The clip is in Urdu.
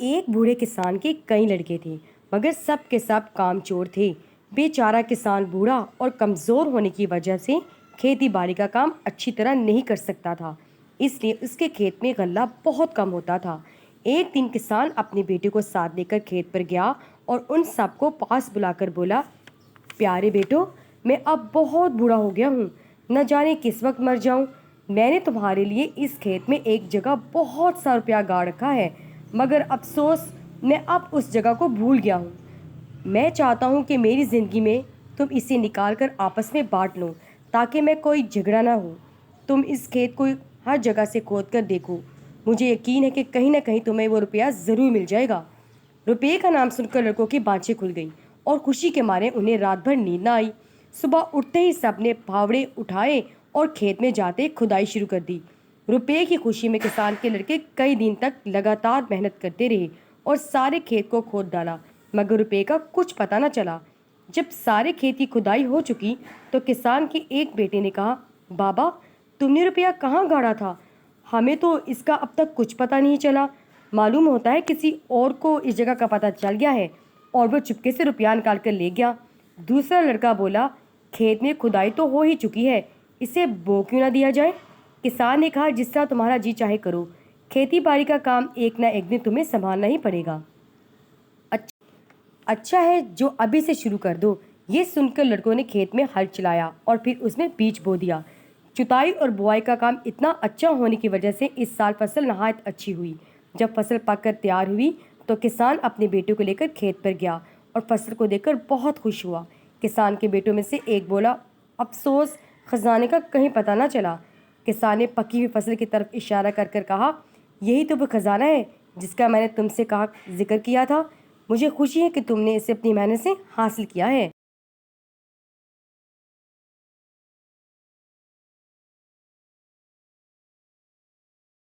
ایک بوڑھے کسان کے کئی لڑکے تھے، مگر سب کے سب کام چور تھے۔ بیچارہ کسان بوڑھا اور کمزور ہونے کی وجہ سے کھیتی باڑی کا کام اچھی طرح نہیں کر سکتا تھا، اس لیے اس کے کھیت میں غلہ بہت کم ہوتا تھا۔ ایک دن کسان اپنے بیٹے کو ساتھ لے کر کھیت پر گیا اور ان سب کو پاس بلا کر بولا، پیارے بیٹو، میں اب بہت بوڑھا ہو گیا ہوں، نہ جانے کس وقت مر جاؤں۔ میں نے تمہارے لیے اس کھیت میں ایک جگہ بہت سا روپیہ گاڑ رکھا ہے، مگر افسوس میں اب اس جگہ کو بھول گیا ہوں۔ میں چاہتا ہوں کہ میری زندگی میں تم اسے نکال کر آپس میں بانٹ لو تاکہ میں کوئی جھگڑا نہ ہو۔ تم اس کھیت کو ہر جگہ سے کھود کر دیکھو، مجھے یقین ہے کہ کہیں نہ کہیں تمہیں وہ روپیہ ضرور مل جائے گا۔ روپے کا نام سن کر لڑکوں کی بانچیں کھل گئیں اور خوشی کے مارے انہیں رات بھر نیند نہ آئی۔ صبح اٹھتے ہی سب نے پھاوڑے اٹھائے اور کھیت میں جاتے کھدائی شروع کر دی۔ روپے کی خوشی میں کسان کے لڑکے کئی دن تک لگاتار محنت کرتے رہے اور سارے کھیت کو کھود ڈالا، مگر روپے کا کچھ پتہ نہ چلا۔ جب سارے کھیت کی کھدائی ہو چکی تو کسان کے ایک بیٹے نے کہا، بابا، تم نے روپیہ کہاں گاڑا تھا؟ ہمیں تو اس کا اب تک کچھ پتہ نہیں چلا۔ معلوم ہوتا ہے کسی اور کو اس جگہ کا پتہ چل گیا ہے اور وہ چپکے سے روپیہ نکال کر لے گیا۔ دوسرا لڑکا بولا، کھیت میں کھدائی تو ہو ہی چکی ہے، اسے بو کیوں نہ دیا جائے؟ کسان نے کہا، جس طرح تمہارا جی چاہے کرو، کھیتی باڑی کا کام ایک نہ ایک دن تمہیں سنبھالنا ہی پڑے گا۔ اچھا ہے جو ابھی سے شروع کر دو۔ یہ سن کر لڑکوں نے کھیت میں ہل چلایا اور پھر اس میں بیج بو دیا۔ چتائی اور بوائی کا کام اتنا اچھا ہونے کی وجہ سے اس سال فصل نہایت اچھی ہوئی۔ جب فصل پک کر تیار ہوئی تو کسان اپنے بیٹے کو لے کر کھیت پر گیا اور فصل کو دیکھ کر بہت خوش ہوا۔ کسان کے بیٹوں میں سے ایک بولا، افسوس، خزانے کا کہیں پتہ نہ چلا۔ کسان نے پکی ہوئی فصل کی طرف اشارہ کر کر کہا، یہی تو وہ خزانہ ہے جس کا میں نے تم سے ذکر کیا تھا۔ مجھے خوشی ہے کہ تم نے اسے اپنی محنت سے حاصل کیا ہے۔